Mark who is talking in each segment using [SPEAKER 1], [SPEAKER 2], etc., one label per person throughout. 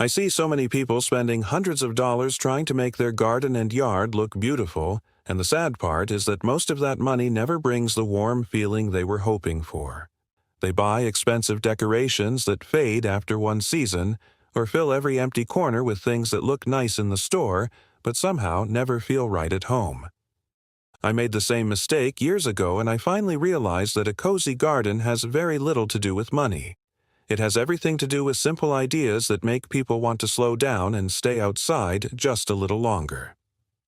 [SPEAKER 1] I see so many people spending hundreds of dollars trying to make their garden and yard look beautiful, and the sad part is that most of that money never brings the warm feeling they were hoping for. They buy expensive decorations that fade after one season, or fill every empty corner with things that look nice in the store, but somehow never feel right at home. I made the same mistake years ago, and I finally realized that a cozy garden has very little to do with money. It has everything to do with simple ideas that make people want to slow down and stay outside just a little longer.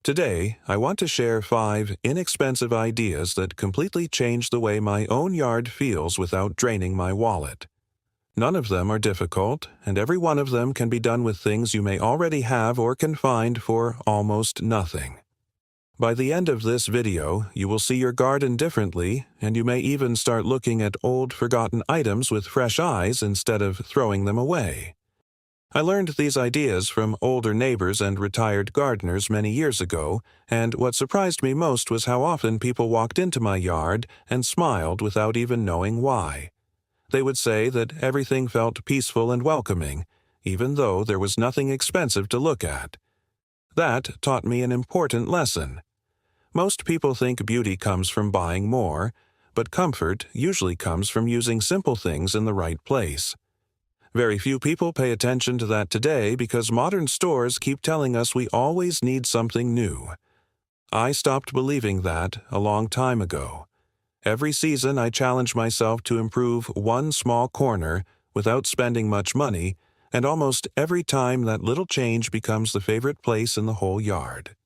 [SPEAKER 1] Today, I want to share 5 inexpensive ideas that completely change the way my own yard feels without draining my wallet. None of them are difficult, and every one of them can be done with things you may already have or can find for almost nothing. By the end of this video, you will see your garden differently, and you may even start looking at old, forgotten items with fresh eyes instead of throwing them away. I learned these ideas from older neighbors and retired gardeners many years ago, and what surprised me most was how often people walked into my yard and smiled without even knowing why. They would say that everything felt peaceful and welcoming, even though there was nothing expensive to look at. That taught me an important lesson. Most people think beauty comes from buying more, but comfort usually comes from using simple things in the right place. Very few people pay attention to that today because modern stores keep telling us we always need something new. I stopped believing that a long time ago. Every season I challenge myself to improve one small corner without spending much money, and almost every time that little change becomes the favorite place in the whole yard.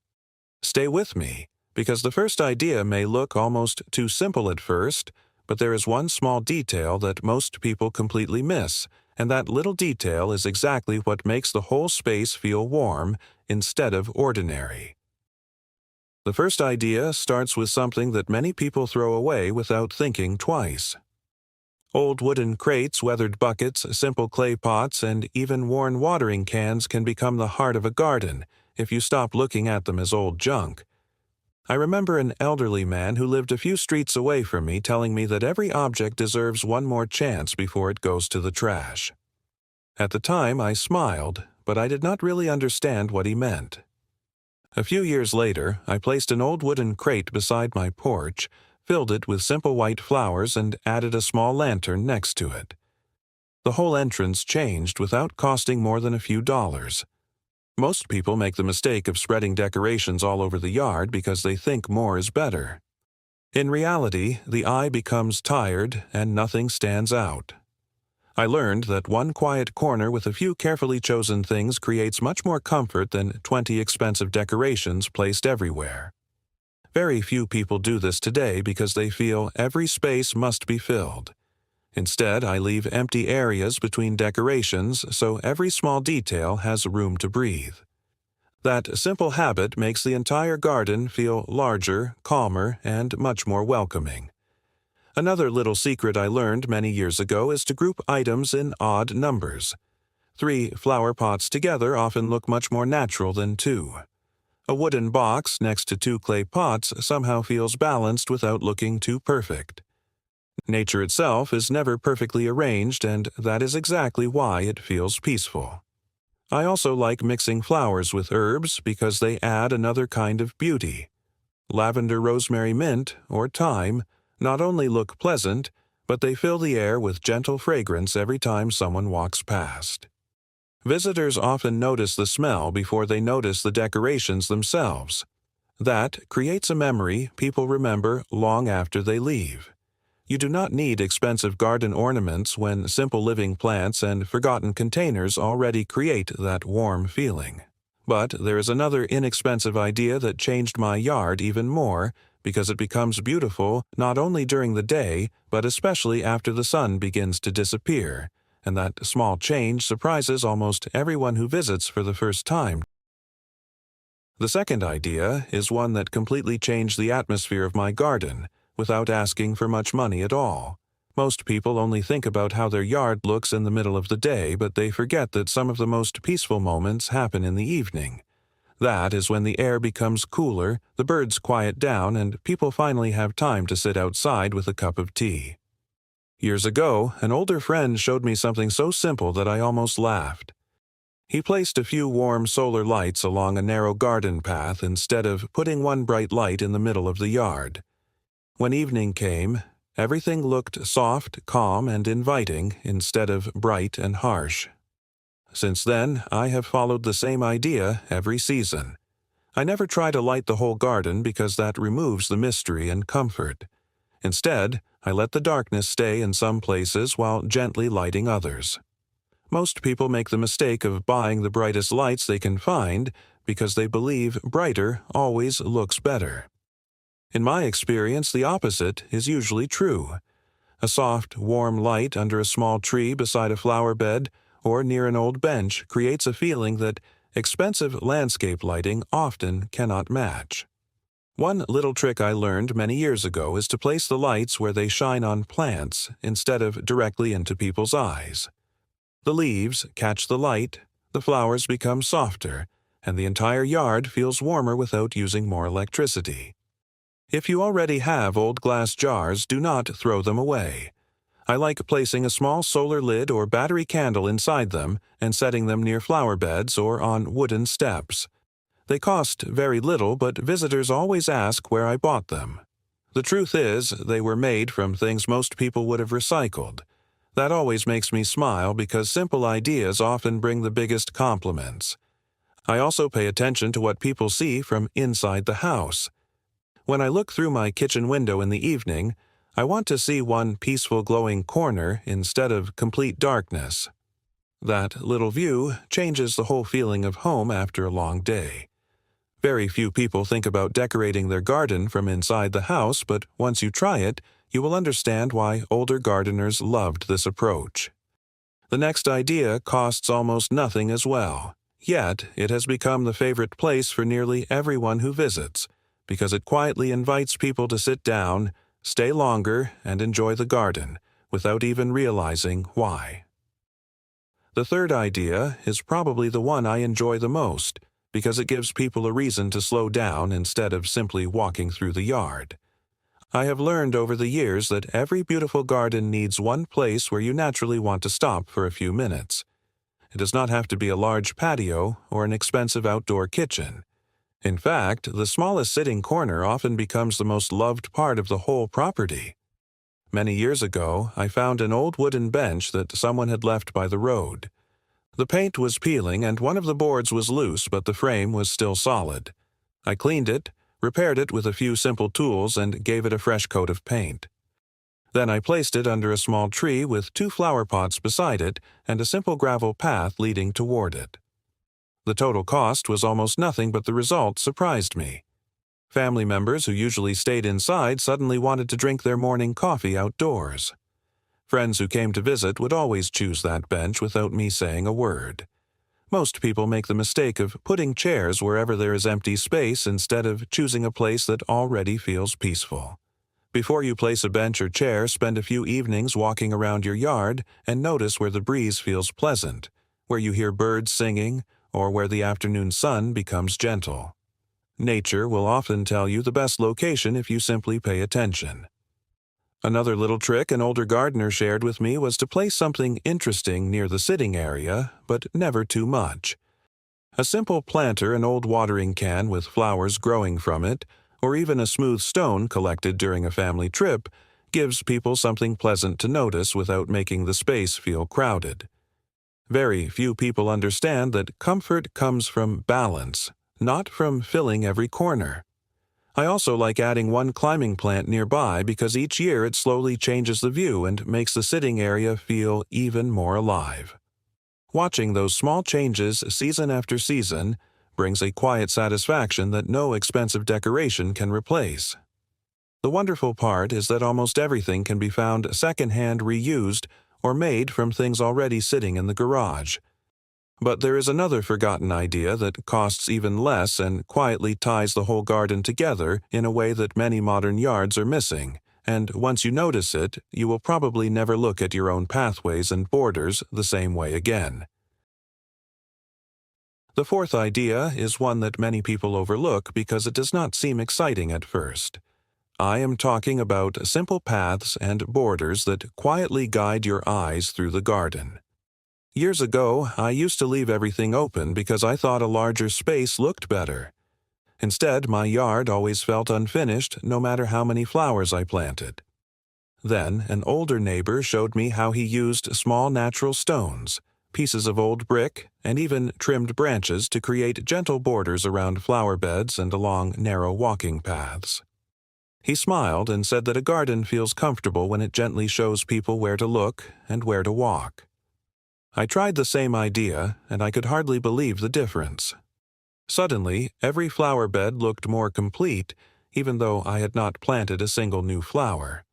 [SPEAKER 1] Stay with me, because the first idea may look almost too simple at first, but there is one small detail that most people completely miss, and that little detail is exactly what makes the whole space feel warm instead of ordinary. The first idea starts with something that many people throw away without thinking twice. Old wooden crates, weathered buckets, simple clay pots, and even worn watering cans can become the heart of a garden if you stop looking at them as old junk. I remember an elderly man who lived a few streets away from me telling me that every object deserves one more chance before it goes to the trash. At the time, I smiled, but I did not really understand what he meant. A few years later, I placed an old wooden crate beside my porch, filled it with simple white flowers, and added a small lantern next to it. The whole entrance changed without costing more than a few dollars. Most people make the mistake of spreading decorations all over the yard because they think more is better. In reality, the eye becomes tired and nothing stands out. I learned that one quiet corner with a few carefully chosen things creates much more comfort than 20 expensive decorations placed everywhere. Very few people do this today because they feel every space must be filled. Instead, I leave empty areas between decorations so every small detail has room to breathe. That simple habit makes the entire garden feel larger, calmer, and much more welcoming. Another little secret I learned many years ago is to group items in odd numbers. 3 flower pots together often look much more natural than 2. A wooden box next to 2 clay pots somehow feels balanced without looking too perfect. Nature itself is never perfectly arranged, and that is exactly why it feels peaceful. I also like mixing flowers with herbs because they add another kind of beauty. Lavender, rosemary, mint, or thyme not only look pleasant, but they fill the air with gentle fragrance every time someone walks past. Visitors often notice the smell before they notice the decorations themselves. That creates a memory people remember long after they leave. You do not need expensive garden ornaments when simple living plants and forgotten containers already create that warm feeling. But there is another inexpensive idea that changed my yard even more because it becomes beautiful not only during the day, but especially after the sun begins to disappear, and that small change surprises almost everyone who visits for the first time. The second idea is one that completely changed the atmosphere of my garden, without asking for much money at all. Most people only think about how their yard looks in the middle of the day, but they forget that some of the most peaceful moments happen in the evening. That is when the air becomes cooler, the birds quiet down, and people finally have time to sit outside with a cup of tea. Years ago, an older friend showed me something so simple that I almost laughed. He placed a few warm solar lights along a narrow garden path instead of putting one bright light in the middle of the yard. When evening came, everything looked soft, calm, and inviting instead of bright and harsh. Since then, I have followed the same idea every season. I never try to light the whole garden because that removes the mystery and comfort. Instead, I let the darkness stay in some places while gently lighting others. Most people make the mistake of buying the brightest lights they can find because they believe brighter always looks better. In my experience, the opposite is usually true. A soft, warm light under a small tree beside a flower bed or near an old bench creates a feeling that expensive landscape lighting often cannot match. One little trick I learned many years ago is to place the lights where they shine on plants instead of directly into people's eyes. The leaves catch the light, the flowers become softer, and the entire yard feels warmer without using more electricity. If you already have old glass jars, do not throw them away. I like placing a small solar lid or battery candle inside them and setting them near flower beds or on wooden steps. They cost very little, but visitors always ask where I bought them. The truth is, they were made from things most people would have recycled. That always makes me smile because simple ideas often bring the biggest compliments. I also pay attention to what people see from inside the house. When I look through my kitchen window in the evening, I want to see one peaceful glowing corner instead of complete darkness. That little view changes the whole feeling of home after a long day. Very few people think about decorating their garden from inside the house, but once you try it, you will understand why older gardeners loved this approach. The next idea costs almost nothing as well, yet it has become the favorite place for nearly everyone who visits, because it quietly invites people to sit down, stay longer, and enjoy the garden, without even realizing why. The third idea is probably the one I enjoy the most, because it gives people a reason to slow down instead of simply walking through the yard. I have learned over the years that every beautiful garden needs one place where you naturally want to stop for a few minutes. It does not have to be a large patio or an expensive outdoor kitchen. In fact, the smallest sitting corner often becomes the most loved part of the whole property. Many years ago, I found an old wooden bench that someone had left by the road. The paint was peeling and one of the boards was loose, but the frame was still solid. I cleaned it, repaired it with a few simple tools, and gave it a fresh coat of paint. Then I placed it under a small tree with 2 flower pots beside it and a simple gravel path leading toward it. The total cost was almost nothing, but the result surprised me. Family members who usually stayed inside suddenly wanted to drink their morning coffee outdoors. Friends who came to visit would always choose that bench without me saying a word. Most people make the mistake of putting chairs wherever there is empty space instead of choosing a place that already feels peaceful. Before you place a bench or chair, spend a few evenings walking around your yard and notice where the breeze feels pleasant, where you hear birds singing, or where the afternoon sun becomes gentle. Nature will often tell you the best location if you simply pay attention. Another little trick an older gardener shared with me was to place something interesting near the sitting area, but never too much. A simple planter, an old watering can with flowers growing from it, or even a smooth stone collected during a family trip, gives people something pleasant to notice without making the space feel crowded. Very few people understand that comfort comes from balance, not from filling every corner. I also like adding one climbing plant nearby because each year it slowly changes the view and makes the sitting area feel even more alive. Watching those small changes season after season brings a quiet satisfaction that no expensive decoration can replace. The wonderful part is that almost everything can be found secondhand, reused, or made from things already sitting in the garage. But there is another forgotten idea that costs even less and quietly ties the whole garden together in a way that many modern yards are missing, and once you notice it, you will probably never look at your own pathways and borders the same way again. The fourth idea is one that many people overlook because it does not seem exciting at first. I am talking about simple paths and borders that quietly guide your eyes through the garden. Years ago, I used to leave everything open because I thought a larger space looked better. Instead, my yard always felt unfinished no matter how many flowers I planted. Then, an older neighbor showed me how he used small natural stones, pieces of old brick, and even trimmed branches to create gentle borders around flower beds and along narrow walking paths. He smiled and said that a garden feels comfortable when it gently shows people where to look and where to walk. I tried the same idea, and I could hardly believe the difference. Suddenly, every flower bed looked more complete, even though I had not planted a single new flower.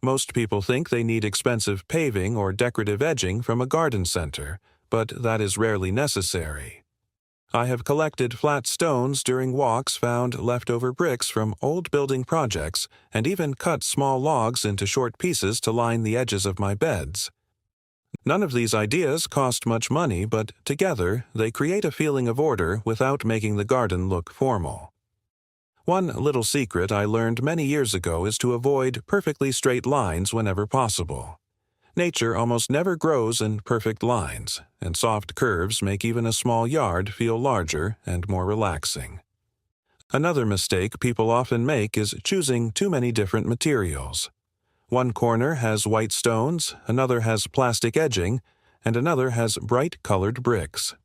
[SPEAKER 1] Most people think they need expensive paving or decorative edging from a garden center, but that is rarely necessary. I have collected flat stones during walks, found leftover bricks from old building projects, and even cut small logs into short pieces to line the edges of my beds. None of these ideas cost much money, but together they create a feeling of order without making the garden look formal. One little secret I learned many years ago is to avoid perfectly straight lines whenever possible. Nature almost never grows in perfect lines, and soft curves make even a small yard feel larger and more relaxing. Another mistake people often make is choosing too many different materials. One corner has white stones, another has plastic edging, and another has bright-colored bricks.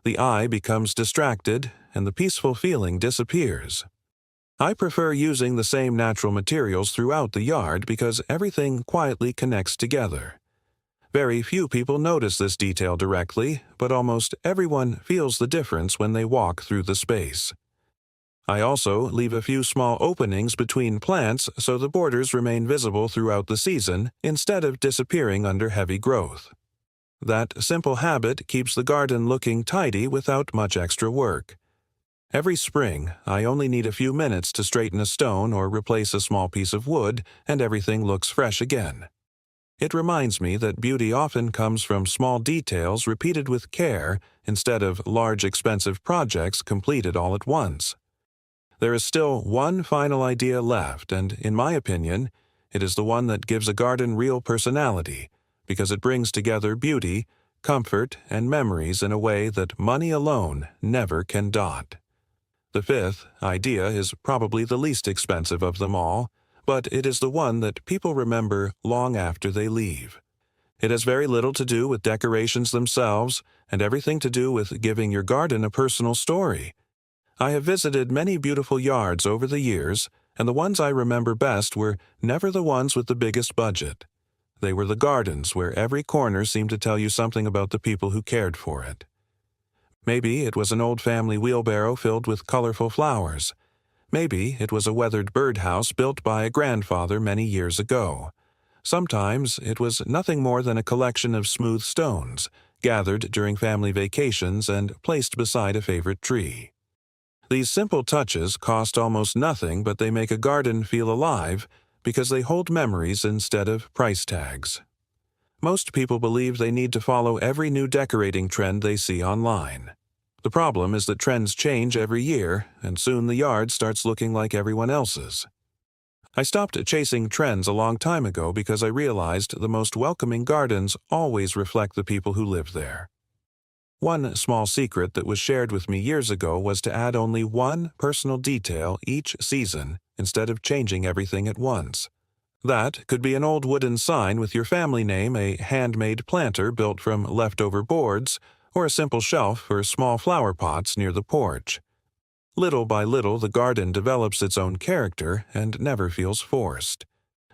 [SPEAKER 1] The eye becomes distracted, and the peaceful feeling disappears. I prefer using the same natural materials throughout the yard because everything quietly connects together. Very few people notice this detail directly, but almost everyone feels the difference when they walk through the space. I also leave a few small openings between plants so the borders remain visible throughout the season instead of disappearing under heavy growth. That simple habit keeps the garden looking tidy without much extra work. Every spring, I only need a few minutes to straighten a stone or replace a small piece of wood, and everything looks fresh again. It reminds me that beauty often comes from small details repeated with care instead of large expensive projects completed all at once. There is still one final idea left, and in my opinion, it is the one that gives a garden real personality, because it brings together beauty, comfort, and memories in a way that money alone never can dot. The fifth idea is probably the least expensive of them all, but it is the one that people remember long after they leave. It has very little to do with decorations themselves, and everything to do with giving your garden a personal story. I have visited many beautiful yards over the years, and the ones I remember best were never the ones with the biggest budget. They were the gardens where every corner seemed to tell you something about the people who cared for it. Maybe it was an old family wheelbarrow filled with colorful flowers. Maybe it was a weathered birdhouse built by a grandfather many years ago. Sometimes it was nothing more than a collection of smooth stones, gathered during family vacations and placed beside a favorite tree. These simple touches cost almost nothing, but they make a garden feel alive because they hold memories instead of price tags. Most people believe they need to follow every new decorating trend they see online. The problem is that trends change every year, and soon the yard starts looking like everyone else's. I stopped chasing trends a long time ago because I realized the most welcoming gardens always reflect the people who live there. One small secret that was shared with me years ago was to add only one personal detail each season instead of changing everything at once. That could be an old wooden sign with your family name, a handmade planter built from leftover boards, or a simple shelf for small flower pots near the porch. Little by little, the garden develops its own character and never feels forced.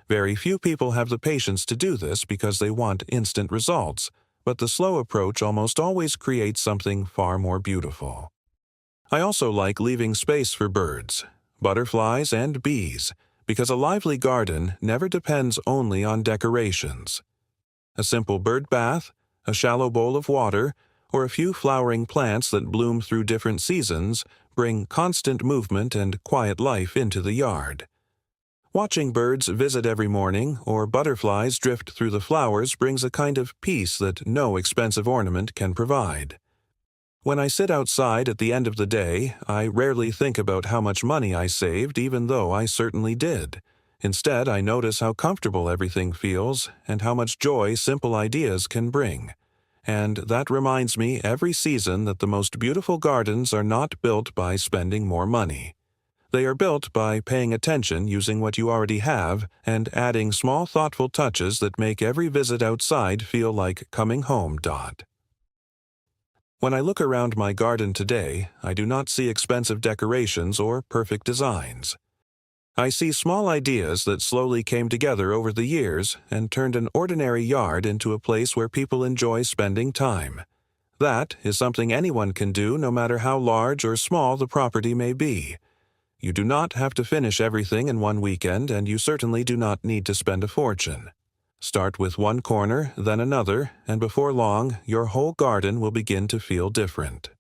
[SPEAKER 1] Very few people have the patience to do this because they want instant results, but the slow approach almost always creates something far more beautiful. I also like leaving space for birds, butterflies, and bees, because a lively garden never depends only on decorations. A simple bird bath, a shallow bowl of water, or a few flowering plants that bloom through different seasons bring constant movement and quiet life into the yard. Watching birds visit every morning or butterflies drift through the flowers brings a kind of peace that no expensive ornament can provide. When I sit outside at the end of the day, I rarely think about how much money I saved, even though I certainly did. Instead, I notice how comfortable everything feels and how much joy simple ideas can bring. And that reminds me every season that the most beautiful gardens are not built by spending more money. They are built by paying attention using what you already have and adding small thoughtful touches that make every visit outside feel like coming home. When I look around my garden today, I do not see expensive decorations or perfect designs. I see small ideas that slowly came together over the years and turned an ordinary yard into a place where people enjoy spending time. That is something anyone can do no matter how large or small the property may be. You do not have to finish everything in one weekend, and you certainly do not need to spend a fortune. Start with one corner, then another, and before long, your whole garden will begin to feel different.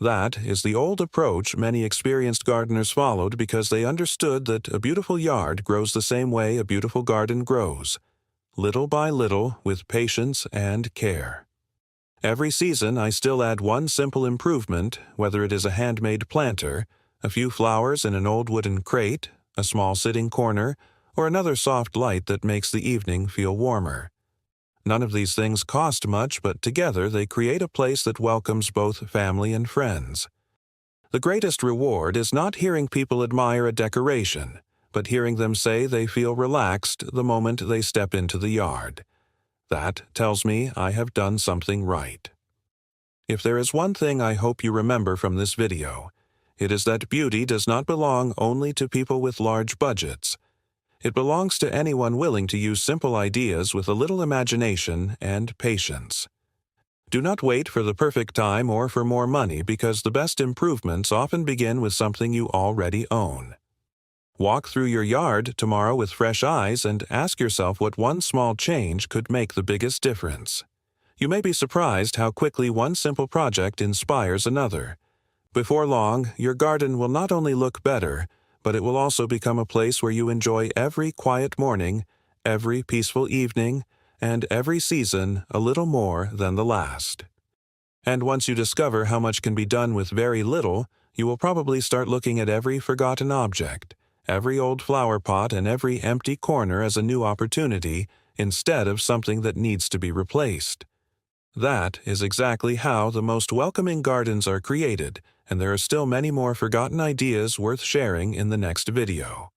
[SPEAKER 1] That is the old approach many experienced gardeners followed because they understood that a beautiful yard grows the same way a beautiful garden grows, little by little with patience and care. Every season I still add one simple improvement, whether it is a handmade planter, a few flowers in an old wooden crate, a small sitting corner, or another soft light that makes the evening feel warmer. None of these things cost much, but together they create a place that welcomes both family and friends. The greatest reward is not hearing people admire a decoration, but hearing them say they feel relaxed the moment they step into the yard. That tells me I have done something right. If there is one thing I hope you remember from this video, it is that beauty does not belong only to people with large budgets. It belongs to anyone willing to use simple ideas with a little imagination and patience. Do not wait for the perfect time or for more money because the best improvements often begin with something you already own. Walk through your yard tomorrow with fresh eyes and ask yourself what one small change could make the biggest difference. You may be surprised how quickly one simple project inspires another. Before long, your garden will not only look better, but it will also become a place where you enjoy every quiet morning, every peaceful evening, and every season a little more than the last. And once you discover how much can be done with very little, you will probably start looking at every forgotten object, every old flower pot, and every empty corner as a new opportunity instead of something that needs to be replaced. That is exactly how the most welcoming gardens are created, and there are still many more forgotten ideas worth sharing in the next video.